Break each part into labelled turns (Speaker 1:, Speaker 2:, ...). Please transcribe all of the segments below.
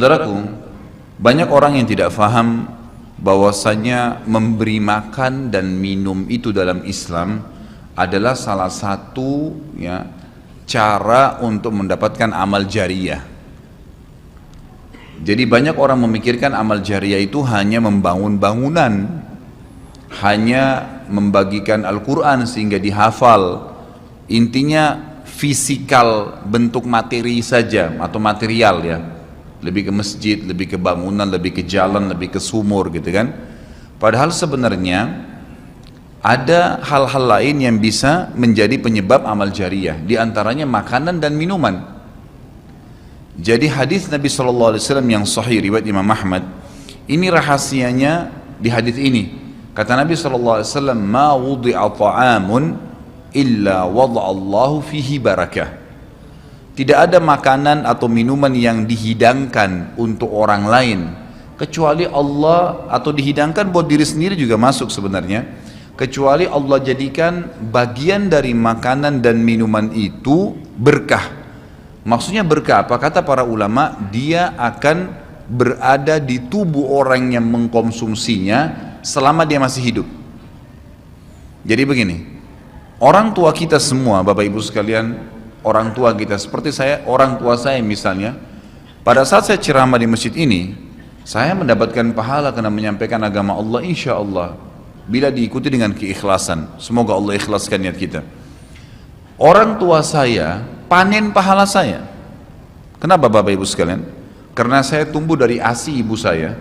Speaker 1: Saudaraku, banyak orang yang tidak faham bahwasanya memberi makan dan minum itu dalam Islam adalah salah satu cara untuk mendapatkan amal jariyah. Jadi banyak orang memikirkan amal jariyah itu hanya membangun bangunan, hanya membagikan Al-Quran sehingga dihafal. Intinya fisikal, bentuk materi saja atau material ya. Lebih ke masjid, lebih ke bangunan, lebih ke jalan, lebih ke sumur gitu kan. Padahal sebenarnya ada hal-hal lain yang bisa menjadi penyebab amal jariyah, di antaranya makanan dan minuman. Jadi hadis Nabi SAW yang sahih riwayat Imam Ahmad, ini rahasianya di hadis ini. Kata Nabi SAW, ma wudi'a ta'amun illa wada'allahu fihi barakah. Tidak ada makanan atau minuman yang dihidangkan untuk orang lain kecuali Allah, atau dihidangkan buat diri sendiri juga masuk sebenarnya, kecuali Allah jadikan bagian dari makanan dan minuman itu berkah. Maksudnya berkah apa? Kata para ulama, dia akan berada di tubuh orang yang mengkonsumsinya selama dia masih hidup. Jadi begini, orang tua kita semua, Bapak Ibu sekalian, orang tua kita, seperti saya, orang tua saya misalnya, pada saat saya ceramah di masjid ini, saya mendapatkan pahala karena menyampaikan agama Allah, insya Allah, bila diikuti dengan keikhlasan. Semoga Allah ikhlaskan niat kita. Orang tua saya panen pahala saya. Kenapa Bapak Ibu sekalian? Karena saya tumbuh dari ASI ibu saya,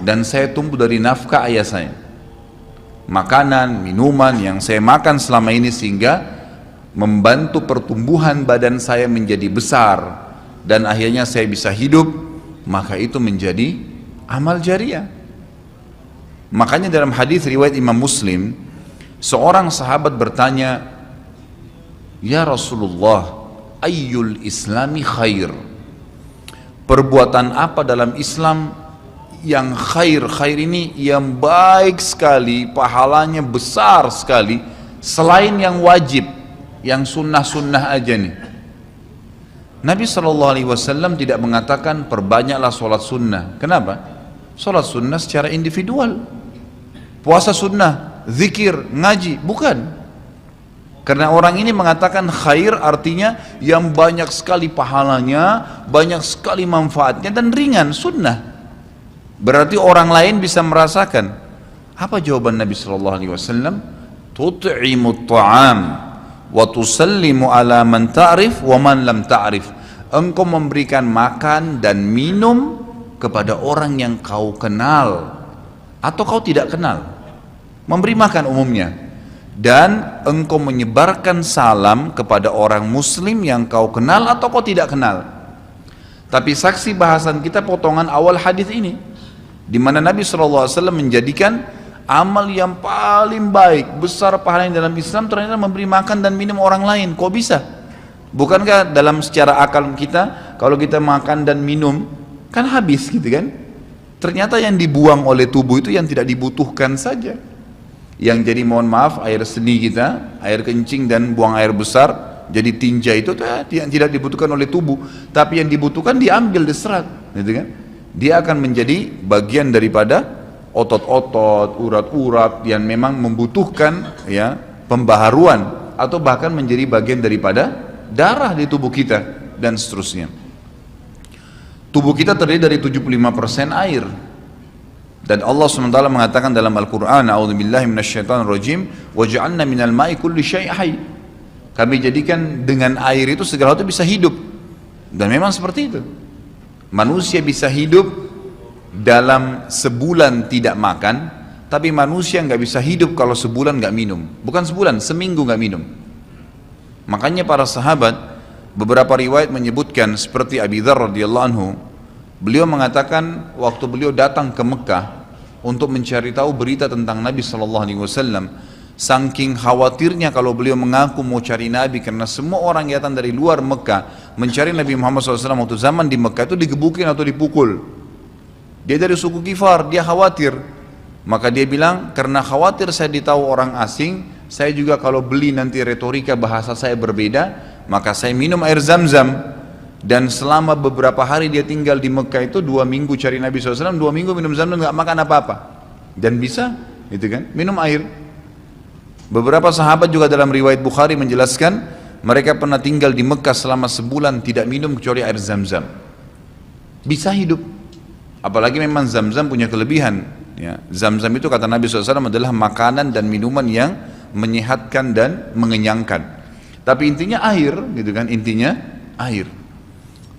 Speaker 1: dan saya tumbuh dari nafkah ayah saya. Makanan, minuman yang saya makan selama ini sehingga membantu pertumbuhan badan saya menjadi besar dan akhirnya saya bisa hidup, maka itu menjadi amal jariyah. Makanya dalam hadis riwayat Imam Muslim, seorang sahabat bertanya, ya Rasulullah, ayyul islami khair? Perbuatan apa dalam Islam yang khair? Khair ini yang baik sekali, pahalanya besar sekali, selain yang wajib, yang sunnah-sunnah aja nih. Nabi SAW tidak mengatakan perbanyaklah sholat sunnah. Kenapa? Sholat sunnah secara individual, puasa sunnah, zikir, ngaji, bukan. Karena orang ini mengatakan khair artinya yang banyak sekali pahalanya, banyak sekali manfaatnya dan ringan, sunnah. Berarti orang lain bisa merasakan. Apa jawaban Nabi SAW? Tut'imut ta'am wa tusallimu ala man ta'rif wa man lam ta'rif. Engkau memberikan makan dan minum kepada orang yang kau kenal atau kau tidak kenal, memberi makan umumnya, dan engkau menyebarkan salam kepada orang muslim yang kau kenal atau kau tidak kenal. Tapi saksi bahasan kita potongan awal hadis ini, di mana Nabi SAW menjadikan amal yang paling baik, besar pahalanya dalam Islam ternyata memberi makan dan minum orang lain. Kok bisa? Bukankah dalam secara akal kita, kalau kita makan dan minum kan habis gitu kan? Ternyata yang dibuang oleh tubuh itu yang tidak dibutuhkan saja. Yang jadi, mohon maaf, air seni kita, air kencing dan buang air besar jadi tinja, itu yang tidak dibutuhkan oleh tubuh, tapi yang dibutuhkan diambil, diserat gitu kan? Dia akan menjadi bagian daripada otot-otot, urat-urat yang memang membutuhkan pembaharuan, atau bahkan menjadi bagian daripada darah di tubuh kita dan seterusnya. Tubuh kita terdiri dari 75% air, dan Allah SWT mengatakan dalam Al-Quran, a'udzubillahi minasyaitonirrajim, waja'alna minal ma'i kulli syai' hayy. Kami jadikan dengan air itu segala sesuatu bisa hidup, dan memang seperti itu. Manusia bisa hidup dalam sebulan tidak makan, tapi manusia nggak bisa hidup kalau sebulan nggak minum. Bukan sebulan, seminggu nggak minum. Makanya para sahabat, beberapa riwayat menyebutkan seperti Abi Dzar radhiyallahu anhu, beliau mengatakan waktu beliau datang ke Mekah untuk mencari tahu berita tentang Nabi SAW, saking khawatirnya kalau beliau mengaku mau cari Nabi, karena semua orang yang datang dari luar Mekah mencari Nabi Muhammad SAW waktu zaman di Mekah itu digebukin atau dipukul. Dia dari suku Kifar, dia khawatir. Maka dia bilang, karena khawatir saya ditahu orang asing, saya juga kalau beli nanti retorika bahasa saya berbeda, maka saya minum air Zam-Zam. Dan selama beberapa hari dia tinggal di Mekah itu 2 minggu cari Nabi SAW, 2 minggu minum Zamzam nggak makan apa-apa. Dan bisa, gitu kan, minum air. Beberapa sahabat juga dalam riwayat Bukhari menjelaskan, mereka pernah tinggal di Mekah selama sebulan tidak minum kecuali air Zamzam. Bisa hidup. Apalagi memang Zamzam punya kelebihan. Ya. Zamzam itu kata Nabi SAW adalah makanan dan minuman yang menyehatkan dan mengenyangkan. Tapi intinya air, gitu kan, intinya air.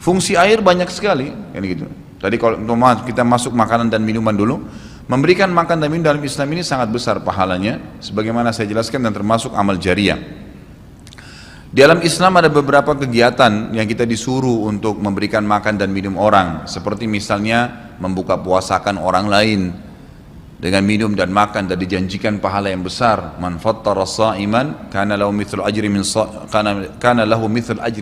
Speaker 1: Fungsi air banyak sekali, kan gitu. Tadi kalau kita masuk makanan dan minuman dulu, memberikan makan dan minum dalam Islam ini sangat besar pahalanya, sebagaimana saya jelaskan dan termasuk amal jariah. Di dalam Islam ada beberapa kegiatan yang kita disuruh untuk memberikan makan dan minum orang, seperti misalnya membuka puasakan orang lain dengan minum dan makan, dan dijanjikan pahala yang besar. Man fattara sha'iman kana lahu mithlu ajri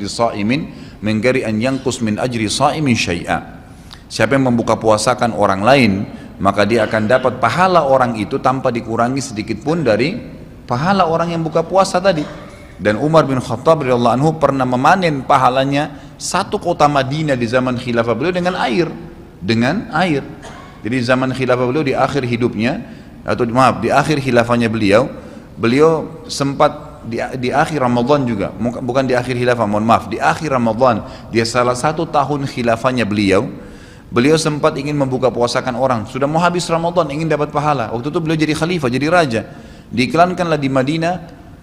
Speaker 1: sha'imin min ghairi an yanqus min ajri sha'imin syai'a. Siapa yang membuka puasakan orang lain, maka dia akan dapat pahala orang itu tanpa dikurangi sedikit pun dari pahala orang yang buka puasa tadi. Dan Umar bin Khattab radhiyallahu anhu pernah memanen pahalanya 1 kota Madinah di zaman khilafah beliau dengan air. Jadi zaman khilafah beliau di akhir hidupnya, atau maaf, di akhir khilafahnya beliau sempat di akhir Ramadan juga, bukan di akhir khilafah, mohon maaf, di akhir Ramadan, dia salah 1 tahun khilafahnya beliau sempat ingin membuka puasakan orang, sudah mau habis Ramadan, ingin dapat pahala. Waktu itu beliau jadi khalifah, jadi raja, diiklankanlah di Madinah,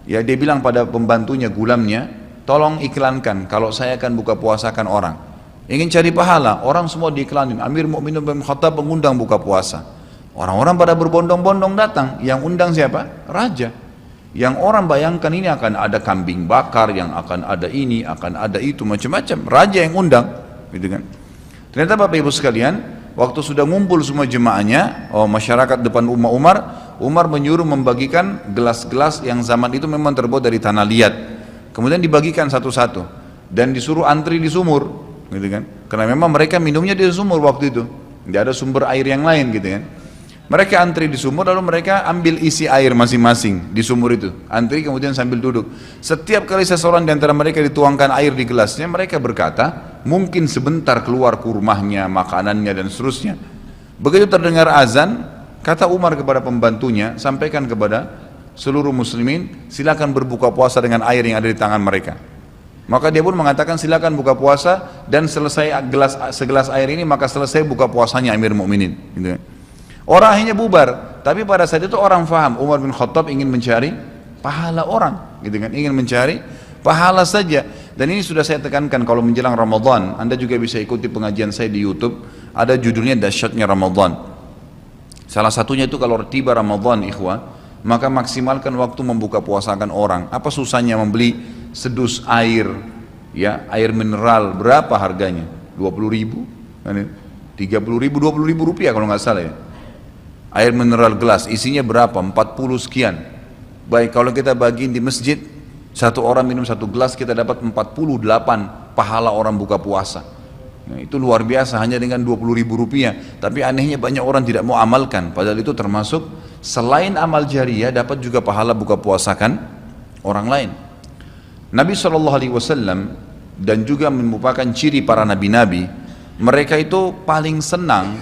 Speaker 1: ya dia bilang pada pembantunya, gulamnya, tolong iklankan kalau saya akan buka puasakan orang. Ingin cari pahala, orang semua diiklanin. Amir Mu'minin bin Khattab mengundang buka puasa. Orang-orang pada berbondong-bondong datang. Yang undang siapa? Raja. Yang orang bayangkan ini akan ada kambing bakar, yang akan ada ini, akan ada itu, macam-macam. Raja yang undang, gitu kan. Ternyata Bapak Ibu sekalian, waktu sudah ngumpul semua jemaahnya, masyarakat depan rumah Umar menyuruh membagikan gelas-gelas yang zaman itu memang terbuat dari tanah liat. Kemudian dibagikan satu-satu dan disuruh antri di sumur, gitu kan? Karena memang mereka minumnya di sumur waktu itu, tidak ada sumber air yang lain, gitu kan? Mereka antri di sumur, lalu mereka ambil isi air masing-masing di sumur itu, antri kemudian sambil duduk. Setiap kali seseorang di antara mereka dituangkan air di gelasnya, mereka berkata, mungkin sebentar keluar kurmahnya, makanannya dan seterusnya. Begitu terdengar azan, kata Umar kepada pembantunya, sampaikan kepada seluruh muslimin, silakan berbuka puasa dengan air yang ada di tangan mereka. Maka dia pun mengatakan silakan buka puasa, dan selesai segelas air ini maka selesai buka puasanya Amir Mu'minin, gitu. Orang akhirnya bubar, tapi pada saat itu orang faham Umar bin Khattab ingin mencari pahala orang, gitu kan, ingin mencari pahala saja. Dan ini sudah saya tekankan, kalau menjelang Ramadan, Anda juga bisa ikuti pengajian saya di YouTube, ada judulnya Dahsyatnya Ramadan. Salah satunya itu kalau tiba Ramadan, ikhwah, maka maksimalkan waktu membuka puasakan orang. Apa susahnya membeli sedus air, ya, air mineral, berapa harganya? 20.000, 30.000, 20.000 rupiah kalau nggak salah ya. Air mineral gelas, isinya berapa? 40 sekian. Baik, kalau kita bagiin di masjid, satu orang minum 1 gelas, kita dapat 48 pahala orang buka puasa. Nah, itu luar biasa hanya dengan 20.000 rupiah. Tapi anehnya banyak orang tidak mau amalkan, padahal itu termasuk selain amal jariah, dapat juga pahala buka puasakan orang lain. Nabi SAW dan juga merupakan ciri para nabi-nabi, mereka itu paling senang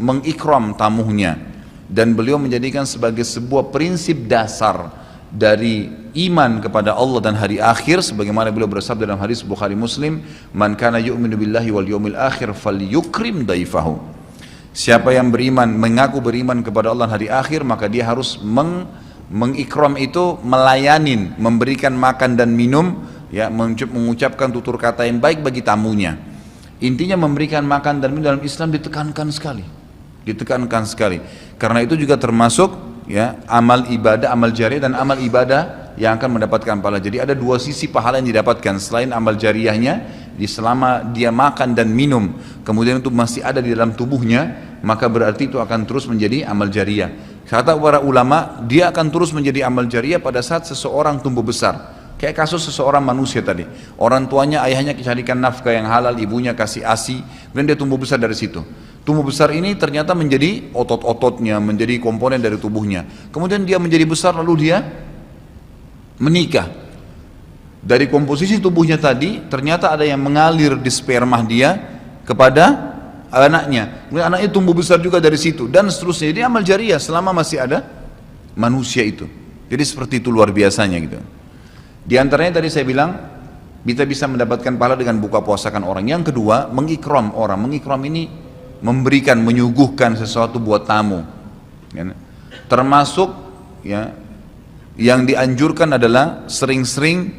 Speaker 1: mengikram tamunya, dan beliau menjadikan sebagai sebuah prinsip dasar dari iman kepada Allah dan hari akhir, sebagaimana beliau bersabda dalam hadis Bukhari Muslim, man kana yu'minu billahi wal yawmil akhir falyukrim daifahu. Siapa yang beriman, mengaku beriman kepada Allah dan hari akhir, maka dia harus mengikram itu, melayanin, memberikan makan dan minum, ya, mengucapkan tutur kata yang baik bagi tamunya. Intinya memberikan makan dan minum dalam Islam ditekankan sekali, karena itu juga termasuk, ya, amal ibadah, amal jariah dan amal ibadah yang akan mendapatkan pahala. Jadi ada 2 sisi pahala yang didapatkan selain amal jariahnya, selama dia makan dan minum kemudian itu masih ada di dalam tubuhnya, maka berarti itu akan terus menjadi amal jariah. Kata para ulama, dia akan terus menjadi amal jariah pada saat seseorang tumbuh besar. Kayak kasus seseorang manusia tadi, orang tuanya, ayahnya carikan nafkah yang halal, ibunya kasih ASI, kemudian dia tumbuh besar dari situ. Tumbuh besar ini ternyata menjadi otot-ototnya, menjadi komponen dari tubuhnya. Kemudian dia menjadi besar, lalu dia menikah. Dari komposisi tubuhnya tadi, ternyata ada yang mengalir di sperma dia kepada anaknya. Kemudian anaknya tumbuh besar juga dari situ, dan seterusnya. Jadi amal jariah selama masih ada manusia itu. Jadi seperti itu luar biasanya gitu. Di antaranya tadi saya bilang, kita bisa mendapatkan pahala dengan buka puasakan orang. Yang kedua, mengikram orang. Mengikram ini memberikan, menyuguhkan sesuatu buat tamu. Ya. Termasuk ya, yang dianjurkan adalah sering-sering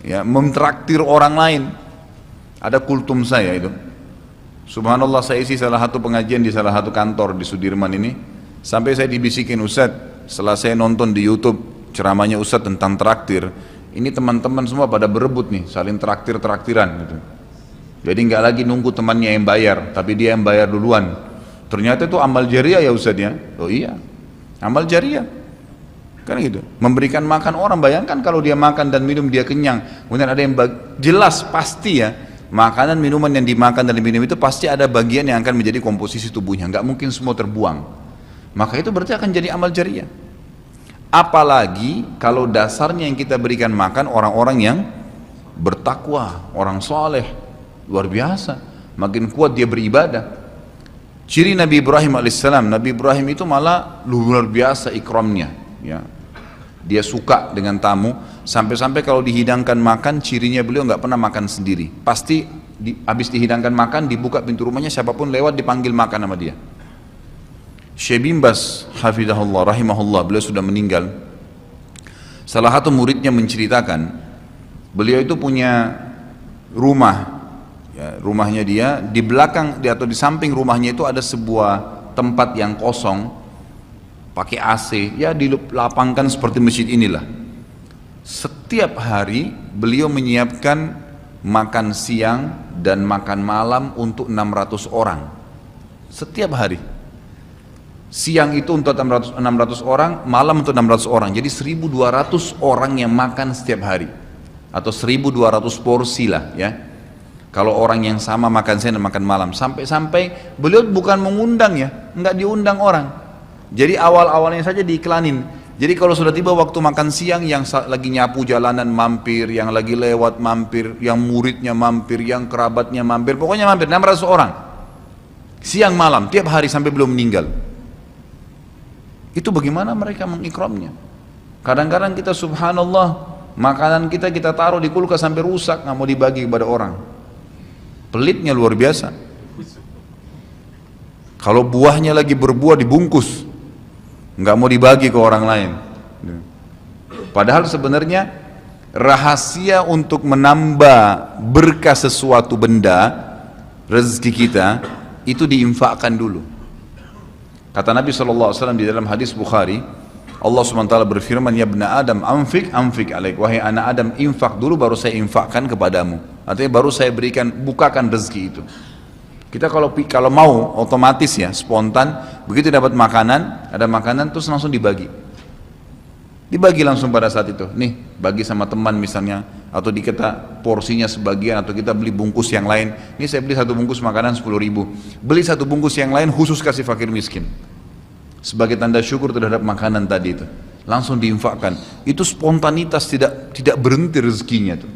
Speaker 1: ya, mentraktir orang lain. Ada kultum saya itu. Subhanallah, saya isi salah satu pengajian di salah satu kantor di Sudirman ini. Sampai saya dibisikin, Ustadz, setelah saya nonton di YouTube ceramahnya Ustadz tentang traktir, ini teman-teman semua pada berebut nih, saling traktir-traktiran gitu. Jadi nggak lagi nunggu temannya yang bayar, tapi dia yang bayar duluan. Ternyata itu amal jariah ya Ustadz ya. Oh iya, amal jariah. Kan gitu. Memberikan makan orang, bayangkan kalau dia makan dan minum dia kenyang. Kemudian ada yang jelas pasti ya, makanan minuman yang dimakan dan diminum itu pasti ada bagian yang akan menjadi komposisi tubuhnya. Nggak mungkin semua terbuang. Maka itu berarti akan jadi amal jariah. Apalagi kalau dasarnya yang kita berikan makan orang-orang yang bertakwa, orang soleh, luar biasa, makin kuat dia beribadah. Ciri Nabi Ibrahim alaihissalam, Nabi Ibrahim itu malah luar biasa ikramnya, ya. Dia suka dengan tamu, sampai-sampai kalau dihidangkan makan, cirinya beliau nggak pernah makan sendiri. Pasti habis dihidangkan makan, dibuka pintu rumahnya, siapapun lewat dipanggil makan sama dia. Syekh bin Baz hafizahullah rahimahullah, beliau sudah meninggal. Salah satu muridnya menceritakan, beliau itu punya rumah, ya, rumahnya dia di belakang atau di samping rumahnya itu ada sebuah tempat yang kosong, pakai AC, ya dilapangkan seperti masjid inilah. Setiap hari beliau menyiapkan makan siang dan makan malam untuk 600 orang. Setiap hari. Siang itu untuk 600 orang, malam untuk 600 orang. Jadi 1200 orang yang makan setiap hari. Atau 1200 porsi lah ya. Kalau orang yang sama makan siang dan makan malam. Sampai-sampai beliau bukan mengundang ya, enggak diundang orang. Jadi awal-awalnya saja diiklanin. Jadi kalau sudah tiba waktu makan siang, yang lagi nyapu jalanan mampir, yang lagi lewat mampir, yang muridnya mampir, yang kerabatnya mampir, pokoknya mampir 600 orang. Siang malam, tiap hari sampai belum meninggal. Itu bagaimana mereka mengikramnya. Kadang-kadang kita subhanallah, makanan kita taruh di kulkas sampai rusak, nggak mau dibagi kepada orang. Pelitnya luar biasa. Kalau buahnya lagi berbuah dibungkus, nggak mau dibagi ke orang lain. Padahal sebenarnya rahasia untuk menambah berkah sesuatu benda, rezeki kita, itu diinfakkan dulu. Kata Nabi SAW di dalam hadis Bukhari, Allah SWT berfirman, ya ibna Adam anfik alaik, wahai anak Adam, infak dulu baru saya infakkan kepadamu. Artinya baru saya bukakan rezeki itu. Kita kalau mau otomatis ya, spontan, begitu dapat makanan, ada makanan terus langsung dibagi. Dibagi langsung pada saat itu. Nih, bagi sama teman misalnya, atau dikata porsinya sebagian, atau kita beli bungkus yang lain. Ini saya beli satu bungkus makanan 10.000. Beli satu bungkus yang lain khusus kasih fakir miskin. Sebagai tanda syukur terhadap makanan tadi itu. Langsung diinfakkan. Itu spontanitas, tidak berhenti rezekinya tuh.